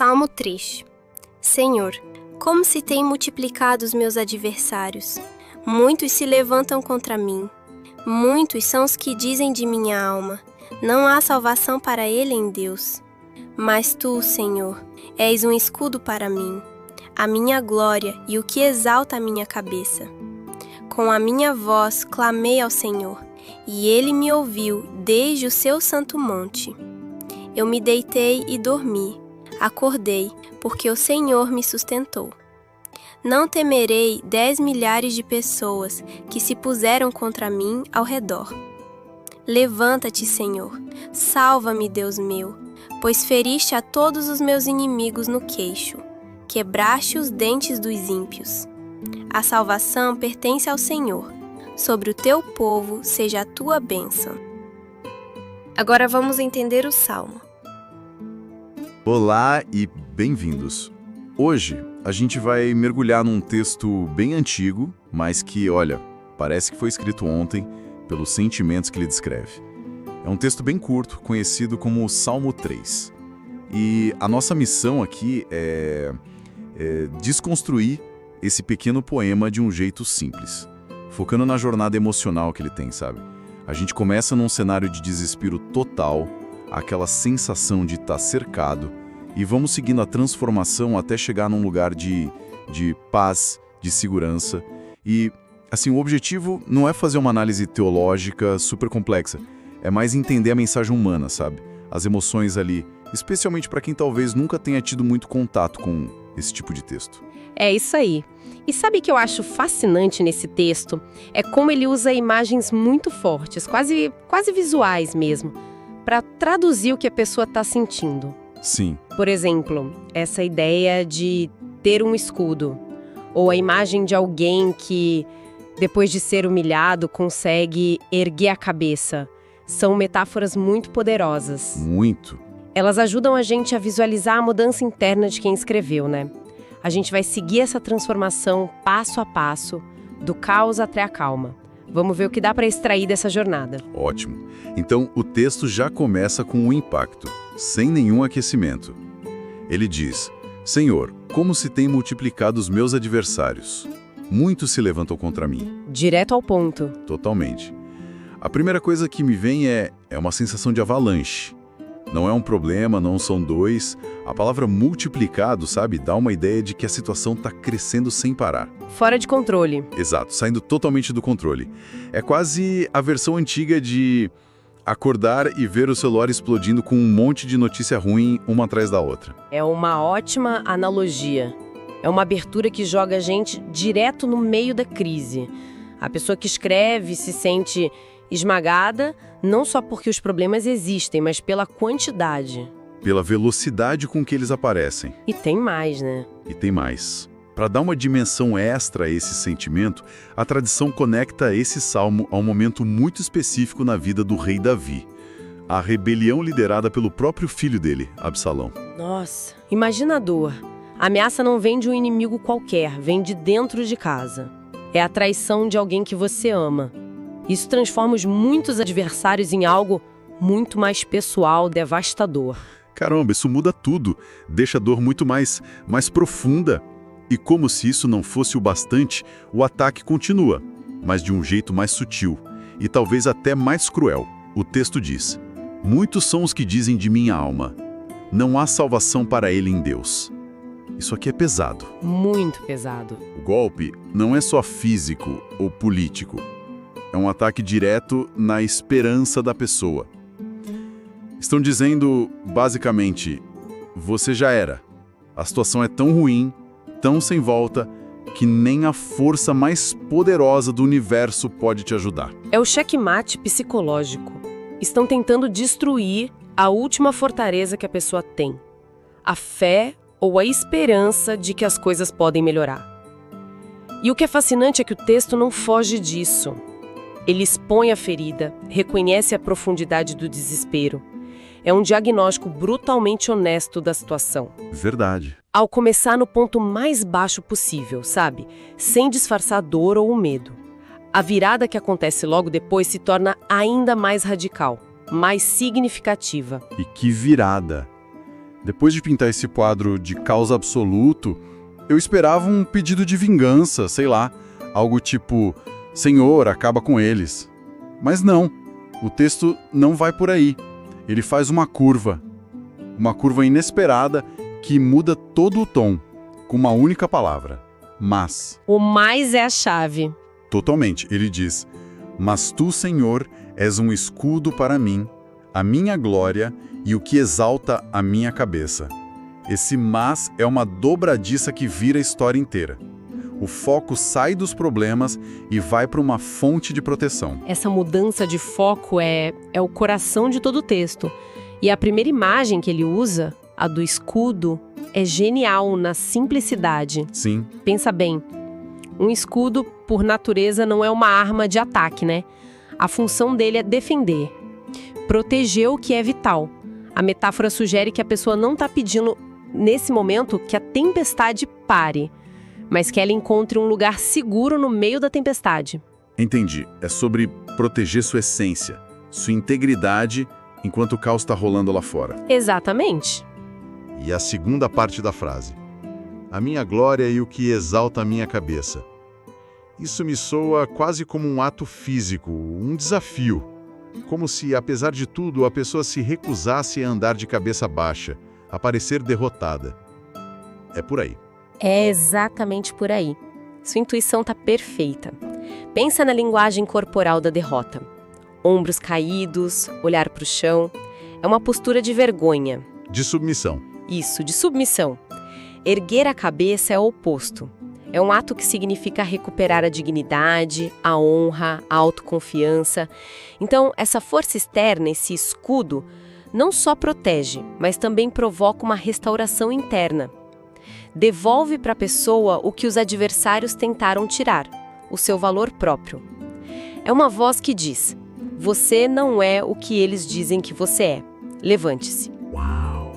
Salmo triste. Senhor, como se têm multiplicado os meus adversários. Muitos se levantam contra mim. Muitos são os que dizem de minha alma: não há salvação para ele em Deus. Mas tu, Senhor, és um escudo para mim, a minha glória e o que exalta a minha cabeça. Com a minha voz clamei ao Senhor, e ele me ouviu desde o seu santo monte. Eu me deitei e dormi, acordei, porque o Senhor me sustentou. Não temerei 10 milhares de pessoas que se puseram contra mim ao redor. Levanta-te, Senhor, salva-me, Deus meu, pois feriste a todos os meus inimigos no queixo, quebraste os dentes dos ímpios. A salvação pertence ao Senhor, sobre o teu povo seja a tua bênção. Agora vamos entender o Salmo. Olá e bem-vindos. Hoje a gente vai mergulhar num texto bem antigo, mas que, olha, parece que foi escrito ontem pelos sentimentos que ele descreve. É um texto bem curto, conhecido como Salmo 3. E a nossa missão aqui é desconstruir esse pequeno poema de um jeito simples, focando na jornada emocional que ele tem, sabe? A gente começa num cenário de desespero total, aquela sensação de estar cercado, e vamos seguindo a transformação até chegar num lugar de paz, de segurança. E, assim, o objetivo não é fazer uma análise teológica super complexa, é mais entender a mensagem humana, sabe? As emoções ali, especialmente para quem talvez nunca tenha tido muito contato com esse tipo de texto. É isso aí. E sabe o que eu acho fascinante nesse texto? É como ele usa imagens muito fortes, quase visuais mesmo, para traduzir o que a pessoa está sentindo. Sim. Por exemplo, essa ideia de ter um escudo, ou a imagem de alguém que, depois de ser humilhado, consegue erguer a cabeça. São metáforas muito poderosas. Muito. Elas ajudam a gente a visualizar a mudança interna de quem escreveu, né? A gente vai seguir essa transformação passo a passo, do caos até a calma. Vamos ver o que dá para extrair dessa jornada. Ótimo. Então, o texto já começa com um impacto, sem nenhum aquecimento. Ele diz: Senhor, como se têm multiplicado os meus adversários. Muitos se levantam contra mim. Direto ao ponto. Totalmente. A primeira coisa que me vem é uma sensação de avalanche. Não é um problema, não são dois. A palavra multiplicado, sabe, dá uma ideia de que a situação está crescendo sem parar. Fora de controle. Exato, saindo totalmente do controle. É quase a versão antiga de acordar e ver o celular explodindo com um monte de notícia ruim uma atrás da outra. É uma ótima analogia. É uma abertura que joga a gente direto no meio da crise. A pessoa que escreve se sente esmagada, não só porque os problemas existem, mas pela quantidade. Pela velocidade com que eles aparecem. E tem mais, né? E tem mais. Para dar uma dimensão extra a esse sentimento, a tradição conecta esse salmo a um momento muito específico na vida do rei Davi. A rebelião liderada pelo próprio filho dele, Absalão. Nossa, imagina a dor. A ameaça não vem de um inimigo qualquer, vem de dentro de casa. É a traição de alguém que você ama. Isso transforma os muitos adversários em algo muito mais pessoal, devastador. Caramba, isso muda tudo. Deixa a dor muito mais profunda. E como se isso não fosse o bastante, o ataque continua, mas de um jeito mais sutil e talvez até mais cruel. O texto diz: muitos são os que dizem de minha alma: não há salvação para ele em Deus. Isso aqui é pesado. Muito pesado. O golpe não é só físico ou político. É um ataque direto na esperança da pessoa. Estão dizendo, basicamente, você já era. A situação é tão ruim, tão sem volta, que nem a força mais poderosa do universo pode te ajudar. É o checkmate psicológico. Estão tentando destruir a última fortaleza que a pessoa tem. A fé ou a esperança de que as coisas podem melhorar. E o que é fascinante é que o texto não foge disso. Ele expõe a ferida, reconhece a profundidade do desespero. É um diagnóstico brutalmente honesto da situação. Verdade. Ao começar no ponto mais baixo possível, sabe? Sem disfarçar a dor ou o medo. A virada que acontece logo depois se torna ainda mais radical, mais significativa. E que virada! Depois de pintar esse quadro de caos absoluto, eu esperava um pedido de vingança, sei lá, algo tipo, Senhor, acaba com eles. Mas não, o texto não vai por aí. Ele faz uma curva inesperada que muda todo o tom, com uma única palavra, mas. O mais é a chave. Totalmente, ele diz, mas tu, Senhor, és um escudo para mim, a minha glória e o que exalta a minha cabeça. Esse mas é uma dobradiça que vira a história inteira. O foco sai dos problemas e vai para uma fonte de proteção. Essa mudança de foco é o coração de todo o texto. E a primeira imagem que ele usa, a do escudo, é genial na simplicidade. Sim. Pensa bem, um escudo, por natureza, não é uma arma de ataque, né? A função dele é defender, proteger o que é vital. A metáfora sugere que a pessoa não está pedindo, nesse momento, que a tempestade pare, mas que ela encontre um lugar seguro no meio da tempestade. Entendi. É sobre proteger sua essência, sua integridade, enquanto o caos está rolando lá fora. Exatamente. E a segunda parte da frase. A minha glória e o que exalta a minha cabeça. Isso me soa quase como um ato físico, um desafio. Como se, apesar de tudo, a pessoa se recusasse a andar de cabeça baixa, a parecer derrotada. É por aí. É exatamente por aí. Sua intuição está perfeita. Pensa na linguagem corporal da derrota. Ombros caídos, olhar para o chão. É uma postura de vergonha. De submissão. Isso, de submissão. Erguer a cabeça é o oposto. É um ato que significa recuperar a dignidade, a honra, a autoconfiança. Então, essa força externa, esse escudo, não só protege, mas também provoca uma restauração interna. Devolve para a pessoa o que os adversários tentaram tirar, o seu valor próprio. É uma voz que diz: você não é o que eles dizem que você é. Levante-se. Uau!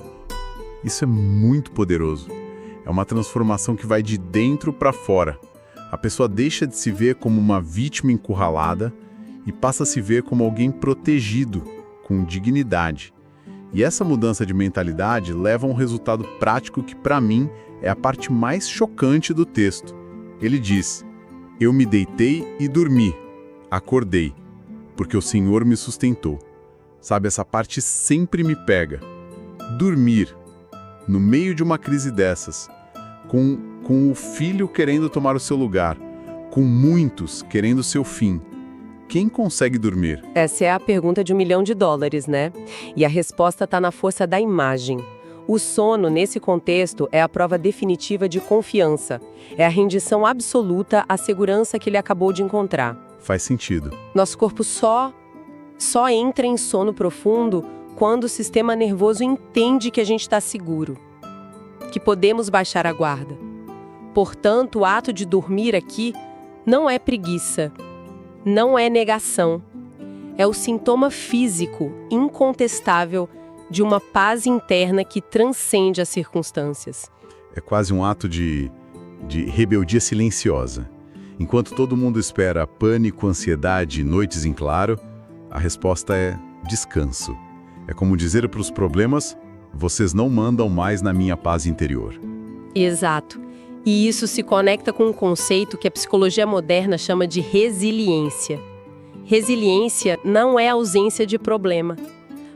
Isso é muito poderoso. É uma transformação que vai de dentro para fora. A pessoa deixa de se ver como uma vítima encurralada e passa a se ver como alguém protegido, com dignidade. E essa mudança de mentalidade leva a um resultado prático que, para mim, é a parte mais chocante do texto. Ele diz: eu me deitei e dormi, acordei, porque o Senhor me sustentou. Sabe, essa parte sempre me pega. Dormir, no meio de uma crise dessas, com o filho querendo tomar o seu lugar, com muitos querendo o seu fim. Quem consegue dormir? Essa é a pergunta de $1 milhão, né? E a resposta está na força da imagem. O sono, nesse contexto, é a prova definitiva de confiança. É a rendição absoluta à segurança que ele acabou de encontrar. Faz sentido. Nosso corpo só entra em sono profundo quando o sistema nervoso entende que a gente está seguro, que podemos baixar a guarda. Portanto, o ato de dormir aqui não é preguiça, não é negação. É o sintoma físico, incontestável, de uma paz interna que transcende as circunstâncias. É quase um ato de rebeldia silenciosa. Enquanto todo mundo espera pânico, ansiedade e noites em claro, a resposta é descanso. É como dizer para os problemas: vocês não mandam mais na minha paz interior. Exato. E isso se conecta com um conceito que a psicologia moderna chama de resiliência. Resiliência não é a ausência de problema,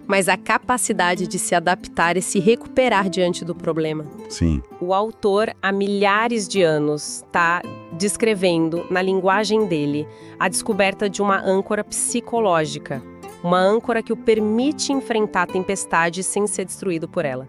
mas a capacidade de se adaptar e se recuperar diante do problema. Sim. O autor, há milhares de anos, está descrevendo, na linguagem dele, a descoberta de uma âncora psicológica. Uma âncora que o permite enfrentar a tempestade sem ser destruído por ela.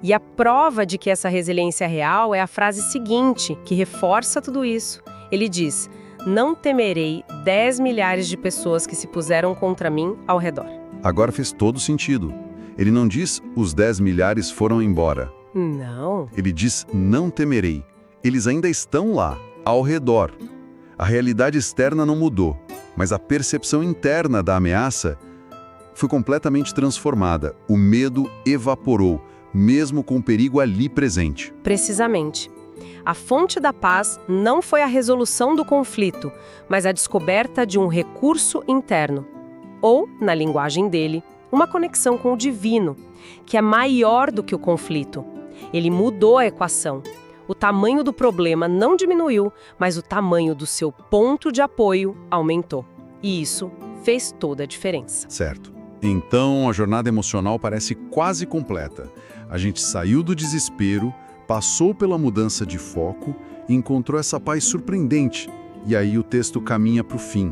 E a prova de que essa resiliência é real é a frase seguinte, que reforça tudo isso. Ele diz: não temerei 10 milhares de pessoas que se puseram contra mim ao redor. Agora fez todo sentido. Ele não diz: os 10 milhares foram embora. Não. Ele diz: não temerei. Eles ainda estão lá, ao redor. A realidade externa não mudou, mas a percepção interna da ameaça foi completamente transformada. O medo evaporou, mesmo com o perigo ali presente. Precisamente. A fonte da paz não foi a resolução do conflito, mas a descoberta de um recurso interno. Ou, na linguagem dele, uma conexão com o divino, que é maior do que o conflito. Ele mudou a equação. O tamanho do problema não diminuiu, mas o tamanho do seu ponto de apoio aumentou. E isso fez toda a diferença. Certo. Então, a jornada emocional parece quase completa. A gente saiu do desespero, passou pela mudança de foco e encontrou essa paz surpreendente. E aí o texto caminha para o fim.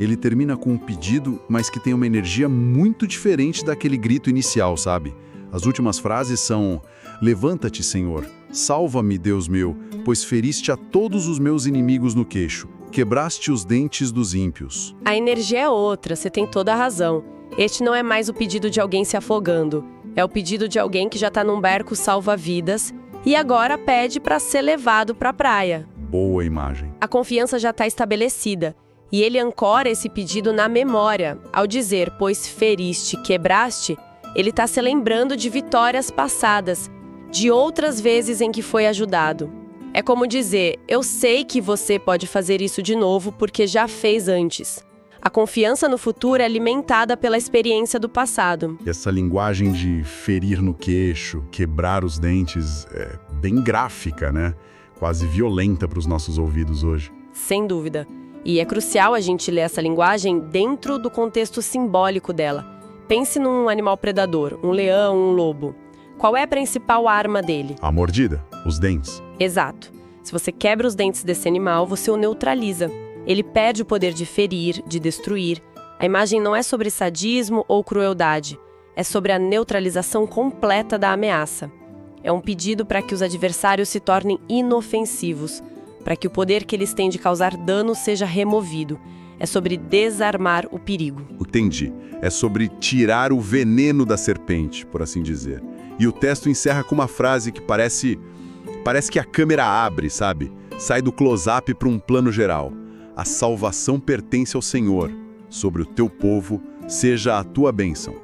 Ele termina com um pedido, mas que tem uma energia muito diferente daquele grito inicial, sabe? As últimas frases são: levanta-te, Senhor, salva-me, Deus meu, pois feriste a todos os meus inimigos no queixo, quebraste os dentes dos ímpios. A energia é outra, você tem toda a razão. Este não é mais o pedido de alguém se afogando, é o pedido de alguém que já está num barco salva-vidas e agora pede para ser levado para a praia. Boa imagem. A confiança já está estabelecida. E ele ancora esse pedido na memória. Ao dizer, pois feriste, quebraste, ele está se lembrando de vitórias passadas, de outras vezes em que foi ajudado. É como dizer, eu sei que você pode fazer isso de novo porque já fez antes. A confiança no futuro é alimentada pela experiência do passado. E essa linguagem de ferir no queixo, quebrar os dentes, é bem gráfica, né? Quase violenta para os nossos ouvidos hoje. Sem dúvida. E é crucial a gente ler essa linguagem dentro do contexto simbólico dela. Pense num animal predador, um leão, um lobo. Qual é a principal arma dele? A mordida, os dentes. Exato. Se você quebra os dentes desse animal, você o neutraliza. Ele perde o poder de ferir, de destruir. A imagem não é sobre sadismo ou crueldade. É sobre a neutralização completa da ameaça. É um pedido para que os adversários se tornem inofensivos, para que o poder que eles têm de causar dano seja removido. É sobre desarmar o perigo. Entendi. É sobre tirar o veneno da serpente, por assim dizer. E o texto encerra com uma frase que parece que a câmera abre, sabe? Sai do close-up para um plano geral. A salvação pertence ao Senhor. Sobre o teu povo, seja a tua bênção.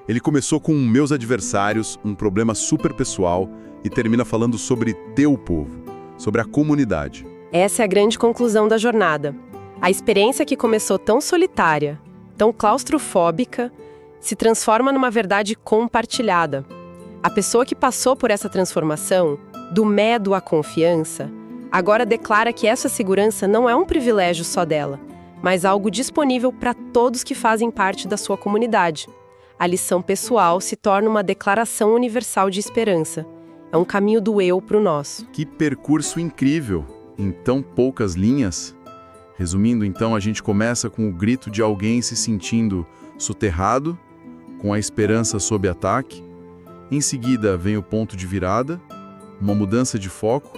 Ele começou com meus adversários, um problema super pessoal, e termina falando sobre teu povo, sobre a comunidade. Essa é a grande conclusão da jornada. A experiência que começou tão solitária, tão claustrofóbica, se transforma numa verdade compartilhada. A pessoa que passou por essa transformação, do medo à confiança, agora declara que essa segurança não é um privilégio só dela, mas algo disponível para todos que fazem parte da sua comunidade. A lição pessoal se torna uma declaração universal de esperança. É um caminho do eu para o nosso. Que percurso incrível, em tão poucas linhas. Resumindo, então, a gente começa com o grito de alguém se sentindo soterrado, com a esperança sob ataque. Em seguida, vem o ponto de virada, uma mudança de foco,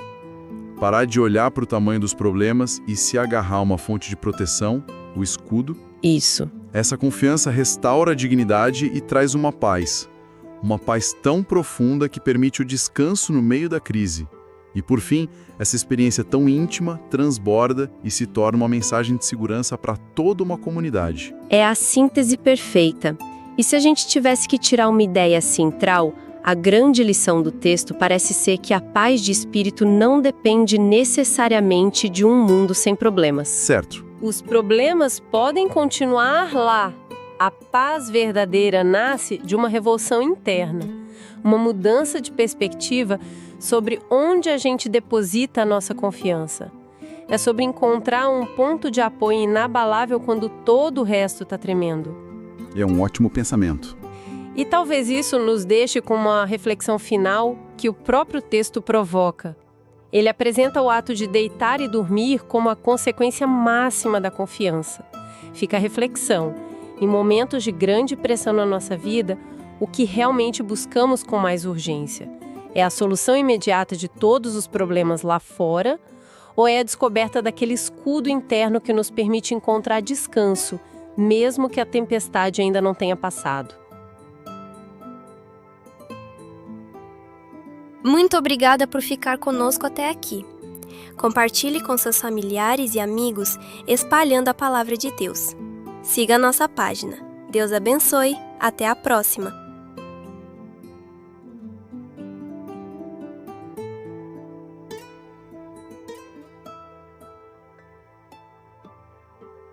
parar de olhar para o tamanho dos problemas e se agarrar a uma fonte de proteção, o escudo. Isso. Essa confiança restaura a dignidade e traz uma paz tão profunda que permite o descanso no meio da crise. E, por fim, essa experiência tão íntima transborda e se torna uma mensagem de segurança para toda uma comunidade. É a síntese perfeita. E se a gente tivesse que tirar uma ideia central, a grande lição do texto parece ser que a paz de espírito não depende necessariamente de um mundo sem problemas. Certo. Os problemas podem continuar lá. A paz verdadeira nasce de uma revolução interna, uma mudança de perspectiva sobre onde a gente deposita a nossa confiança. É sobre encontrar um ponto de apoio inabalável quando todo o resto está tremendo. É um ótimo pensamento. E talvez isso nos deixe com uma reflexão final que o próprio texto provoca. Ele apresenta o ato de deitar e dormir como a consequência máxima da confiança. Fica a reflexão. Em momentos de grande pressão na nossa vida, o que realmente buscamos com mais urgência? É a solução imediata de todos os problemas lá fora? Ou é a descoberta daquele escudo interno que nos permite encontrar descanso, mesmo que a tempestade ainda não tenha passado? Muito obrigada por ficar conosco até aqui. Compartilhe com seus familiares e amigos, espalhando a palavra de Deus. Siga a nossa página. Deus abençoe. Até a próxima!